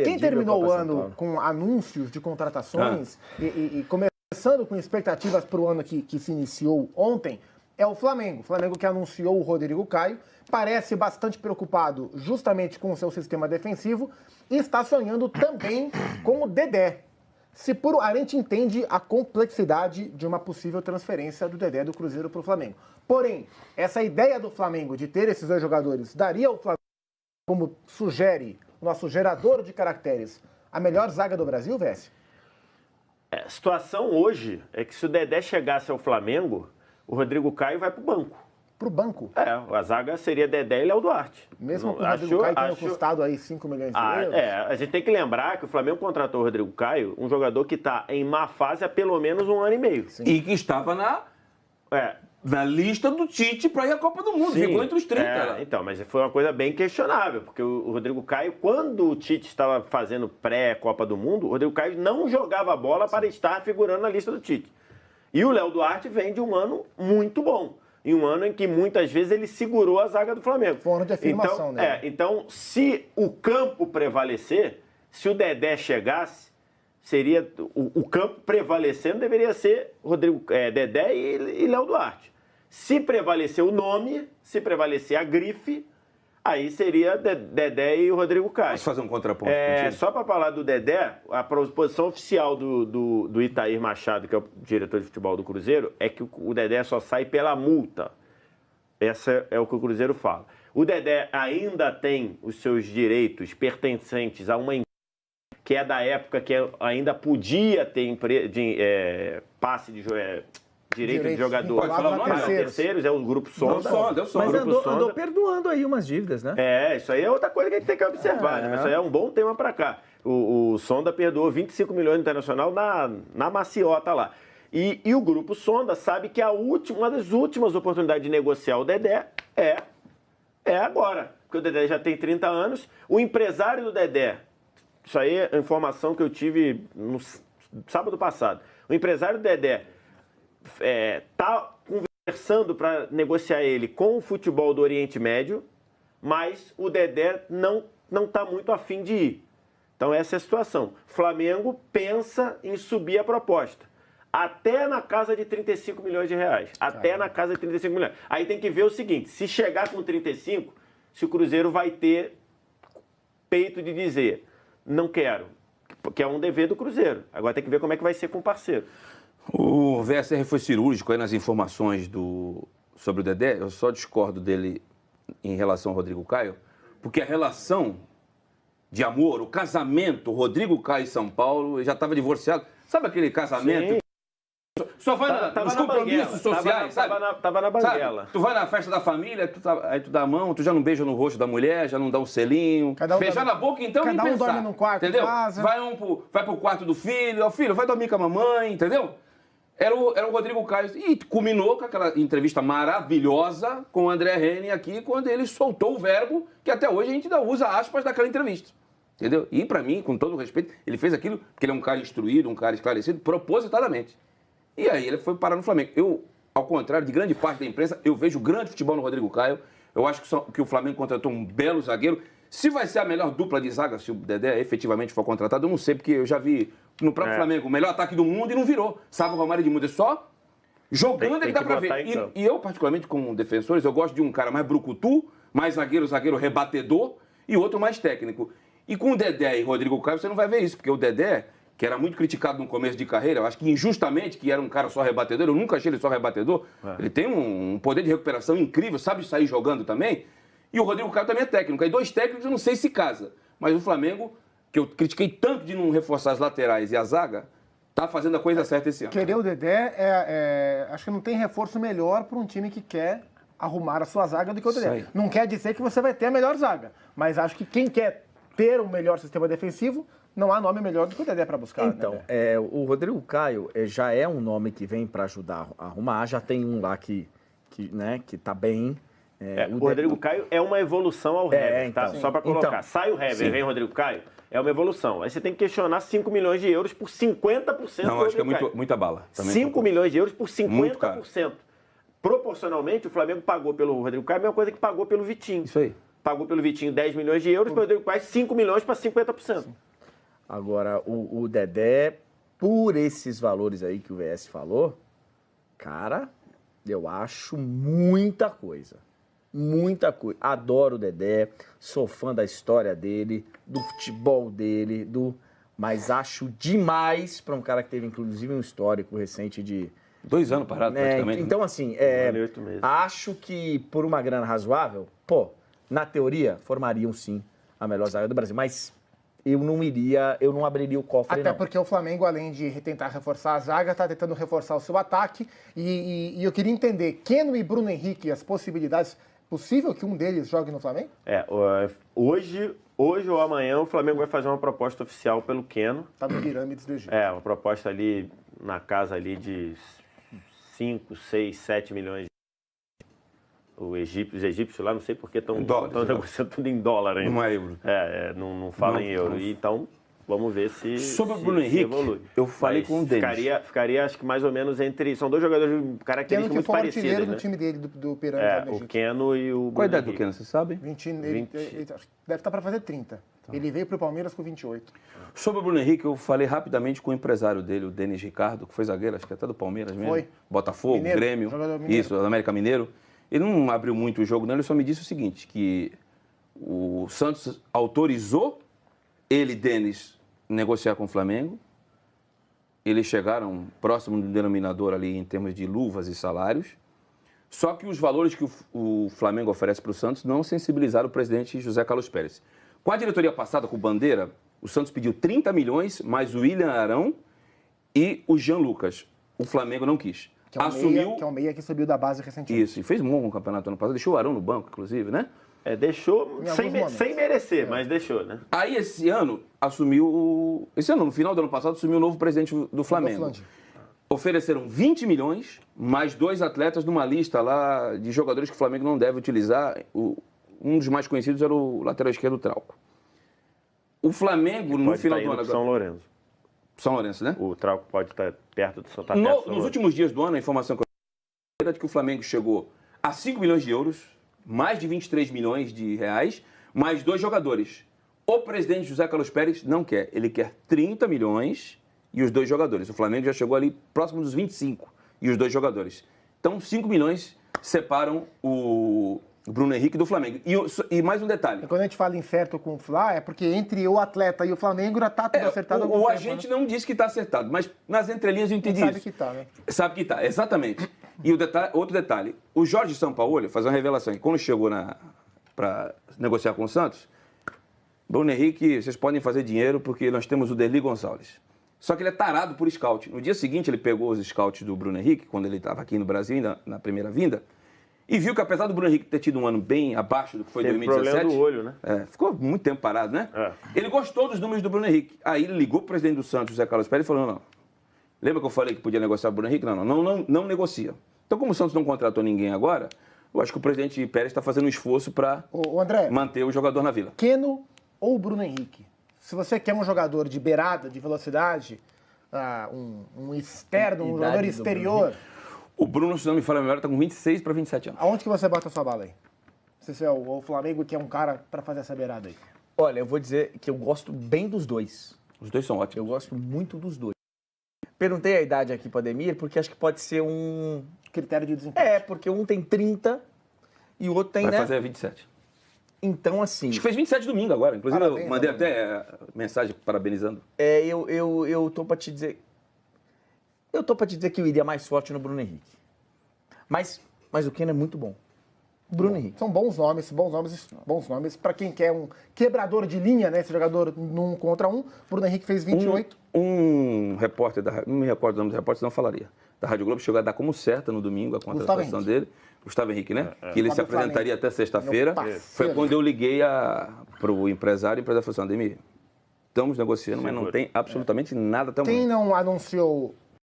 Quem terminou o ano com anúncios de contratações e começando com expectativas para o ano que se iniciou ontem, é o Flamengo. O Flamengo que anunciou o Rodrigo Caio, parece bastante preocupado justamente com o seu sistema defensivo e está sonhando também com o Dedé. A gente entende a complexidade de uma possível transferência do Dedé do Cruzeiro para o Flamengo. Porém, essa ideia do Flamengo de ter esses 2 jogadores daria ao Flamengo, como sugere o nosso gerador de caracteres, a melhor zaga do Brasil, Vécio? A situação hoje é que se o Dedé chegasse ao Flamengo, o Rodrigo Caio vai para o banco. Para o banco? A zaga seria Dedé e Léo Duarte. Mesmo com o Rodrigo Caio tendo custado aí 5 milhões de euros? A gente tem que lembrar que o Flamengo contratou o Rodrigo Caio, um jogador que está em má fase há pelo menos 1 ano e meio. Sim. E que estava na lista do Tite para ir à Copa do Mundo. Sim, ficou entre os 30. Então, mas foi uma coisa bem questionável, porque o Rodrigo Caio, quando o Tite estava fazendo pré-Copa do Mundo, o Rodrigo Caio não jogava bola para estar figurando na lista do Tite. E o Léo Duarte vem de um ano muito bom. Em um ano em que muitas vezes ele segurou a zaga do Flamengo. Foi um ano de afirmação, né? Então, se o campo prevalecer, se o Dedé chegasse, seria o campo prevalecendo deveria ser Dedé e Léo Duarte. Se prevalecer o nome, se prevalecer a grife, aí seria Dedé e o Rodrigo Caio. Posso fazer um contraponto? Só para falar do Dedé, a posição oficial do Itair Machado, que é o diretor de futebol do Cruzeiro, é que o Dedé só sai pela multa. Essa é o que o Cruzeiro fala. O Dedé ainda tem os seus direitos pertencentes a uma empresa que é da época que ainda podia ter passe de direito de jogador para terceiros, é o Grupo Sonda. Mas andou perdoando aí umas dívidas, né? Isso aí é outra coisa que a gente tem que observar, né? Mas isso aí é um bom tema para cá. O Sonda perdoou 25 milhões no Internacional na maciota lá. E o Grupo Sonda sabe que uma das últimas oportunidades de negociar o Dedé é agora. Porque o Dedé já tem 30 anos. O empresário do Dedé, isso aí é a informação que eu tive no sábado passado. O empresário do Dedé está conversando para negociar ele com o futebol do Oriente Médio, mas o Dedé não está muito afim de ir. Então essa é a situação. Flamengo pensa em subir a proposta. Até na casa de 35 milhões de reais. Até na casa de 35 milhões. Aí tem que ver o seguinte, se chegar com 35, se o Cruzeiro vai ter peito de dizer, não quero, que é um dever do Cruzeiro. Agora tem que ver como é que vai ser com o parceiro. O VSR foi cirúrgico aí nas informações sobre o Dedé. Eu só discordo dele em relação ao Rodrigo Caio, porque a relação de amor, o casamento, Rodrigo Caio e São Paulo, já estava divorciado. Sabe aquele casamento? Sim. Só vai nos compromissos sociais, sabe? Tava na banguela. Tu vai na festa da família, aí tu dá a mão, tu já não beija no rosto da mulher, já não dá um selinho. Beijar na boca, então, nem pensar. Cada um dorme num quarto, entendeu? Casa. Vai pro quarto do filho, filho, vai dormir com a mamãe, entendeu? Era o Rodrigo Caio. E culminou com aquela entrevista maravilhosa com o André Henning aqui, quando ele soltou o verbo que até hoje a gente ainda usa aspas daquela entrevista. Entendeu? E pra mim, com todo o respeito, ele fez aquilo porque ele é um cara instruído, um cara esclarecido, propositadamente. E aí ele foi parar no Flamengo. Eu, ao contrário de grande parte da imprensa, eu vejo grande futebol no Rodrigo Caio. Eu acho que o Flamengo contratou um belo zagueiro. Se vai ser a melhor dupla de zaga, se o Dedé efetivamente for contratado, eu não sei, porque eu já vi no próprio Flamengo o melhor ataque do mundo e não virou. Sabe o Romário de Muda, só jogando ele dá pra ver. E eu, particularmente, como defensores, eu gosto de um cara mais brucutu, mais zagueiro rebatedor, e outro mais técnico. E com o Dedé e Rodrigo Caio, você não vai ver isso, porque o Dedé, que era muito criticado no começo de carreira, eu acho que injustamente, que era um cara só rebatedor, eu nunca achei ele só rebatedor, ele tem um poder de recuperação incrível, sabe sair jogando também, e o Rodrigo Caio também é técnico. Aí 2 técnicos eu não sei se casa, mas o Flamengo, que eu critiquei tanto de não reforçar as laterais e a zaga, tá fazendo a coisa certa esse ano. Querer o Dedé, acho que não tem reforço melhor para um time que quer arrumar a sua zaga do que o Dedé. Não quer dizer que você vai ter a melhor zaga, mas acho que quem quer ter um melhor sistema defensivo, não há nome melhor do que o Dedé para buscar. Então, né? O Rodrigo Caio já é um nome que vem para ajudar a arrumar, já tem um lá que tá bem. O Rodrigo Caio é uma evolução ao Hever, tá? Só para colocar. Então, sai o Hever, vem o Rodrigo Caio, é uma evolução. Aí você tem que questionar 5 milhões de euros por 50%. Não, acho que é muita bala. 5 milhões de euros por 50%. Proporcionalmente, o Flamengo pagou pelo Rodrigo Caio a mesma coisa que pagou pelo Vitinho. Isso aí. pagou pelo Vitinho 10 milhões de euros, pelo Rodrigo Caio 5 milhões para 50%. Agora, o Dedé, por esses valores aí que o VS falou, cara, eu acho muita coisa. Muita coisa. Adoro o Dedé, sou fã da história dele, do futebol dele, mas acho demais para um cara que teve, inclusive, um histórico recente de... 2 anos parado, praticamente. Então, assim, 8 meses. acho que por uma grana razoável, na teoria, formariam sim a melhor zaga do Brasil, mas eu não abriria o cofre, Até porque o Flamengo, além de tentar reforçar a zaga, está tentando reforçar o seu ataque. E eu queria entender, Keno e Bruno Henrique, as possibilidades, possível que um deles jogue no Flamengo? Hoje ou amanhã o Flamengo vai fazer uma proposta oficial pelo Keno. Tá no Pirâmides do Egito. Uma proposta ali na casa ali de 5, 6, 7 milhões de... Os egípcios lá, não sei por que estão negociando tudo em dólar ainda. Não é euro. Não fala em euro. Então, vamos ver se sobre o Bruno Henrique, evolui. eu falei com um deles. Ficaria, acho que mais ou menos entre... São dois jogadores de características muito parecidas, artilheiro né? do time dele, do Pirâmides do Egito. O Keno e o Bruno Qual a idade do Henrique. Keno, você sabe? 20. Ele deve estar para fazer 30. Ele veio para o Palmeiras com 28. Sobre o Bruno Henrique, eu falei rapidamente com o empresário dele, o Denis Ricardo, que foi zagueiro, acho que até do Palmeiras mesmo. Foi. Botafogo, Mineiro, Grêmio. jogador mineiro. Isso, do América Mineiro. Ele não abriu muito o jogo, não, ele só me disse o seguinte, que o Santos autorizou ele, Denis, negociar com o Flamengo. Eles chegaram próximo do denominador ali em termos de luvas e salários. Só que os valores que o Flamengo oferece para o Santos não sensibilizaram o presidente José Carlos Pérez. Com a diretoria passada, com o Bandeira, o Santos pediu 30 milhões, mais o William Arão e o Jean Lucas. O Flamengo não quis. Que é um meia que subiu da base recentemente. Isso, e fez um bom campeonato ano passado. Deixou o Arão no banco, inclusive, né? Deixou sem merecer, mas deixou, né? Aí esse ano assumiu... Esse ano, no final do ano passado, assumiu o novo presidente do Flamengo. Ofereceram 20 milhões, mais 2 atletas numa lista lá de jogadores que o Flamengo não deve utilizar. Um dos mais conhecidos era o lateral esquerdo, o Trauco. O Flamengo, no final do ano... São Lourenço. São Lourenço, né? O Trauco pode estar perto do São Nos últimos dias do ano, a informação que eu tenho é de que o Flamengo chegou a 5 milhões de euros, mais de 23 milhões de reais, mais 2 jogadores. O presidente José Carlos Pérez não quer. Ele quer 30 milhões e os 2 jogadores. O Flamengo já chegou ali próximo dos 25 e os 2 jogadores. Então, 5 milhões separam o Bruno Henrique do Flamengo. E mais um detalhe. E quando a gente fala em certo com o Flá, é porque entre o atleta e o Flamengo já está tudo acertado. O agente não disse que está acertado, mas nas entrelinhas eu entendi isso. Sabe que está, né? Sabe que está, exatamente. E outro detalhe, o Jorge Sampaoli faz uma revelação, que quando chegou para negociar com o Santos, Bruno Henrique, vocês podem fazer dinheiro porque nós temos o Derli Gonçalves. Só que ele é tarado por scout. No dia seguinte, ele pegou os scouts do Bruno Henrique, quando ele estava aqui no Brasil, ainda na primeira vinda, e viu que apesar do Bruno Henrique ter tido um ano bem abaixo do que foi em 2017... problema do olho, né? Ficou muito tempo parado, né? Ele gostou dos números do Bruno Henrique. Aí ele ligou para o presidente do Santos, José Carlos Pérez, e falou, não. Lembra que eu falei que podia negociar o Bruno Henrique? Não negocia. Então, como o Santos não contratou ninguém agora, eu acho que o presidente Pérez está fazendo um esforço para manter o jogador na Vila. Keno ou Bruno Henrique? Se você quer um jogador de beirada, de velocidade, um externo, um jogador exterior... O Bruno, se não me falha a memória, está com 26 para 27 anos. Aonde que você bota a sua bala aí? Se é o Flamengo que é um cara para fazer essa beirada aí. Olha, eu vou dizer que eu gosto bem dos dois. Os dois são ótimos. Eu gosto muito dos dois. Perguntei a idade aqui para o Ademir, porque acho que pode ser um... critério de desempate. Porque um tem 30 e o outro tem, Vai fazer 27. Então, assim... Acho que fez 27 domingo agora. Inclusive, Parabéns, eu mandei até mensagem parabenizando. Eu tô para te dizer... Eu tô para te dizer que eu iria mais forte no Bruno Henrique. Mas o Keno é muito bom. Bruno Henrique. São bons nomes para quem quer um quebrador de linha, né? Esse jogador num contra um. Bruno Henrique fez 28. Um repórter não me recordo o nome do repórter, senão falaria. Da Rádio Globo chegou a dar como certa no domingo a contratação dele. Gustavo Henrique, né? Que ele se apresentaria até sexta-feira. Foi quando eu liguei para o empresário. O empresário falou assim, Ademir, estamos negociando, mas não tem absolutamente nada até o momento. Quem não anunciou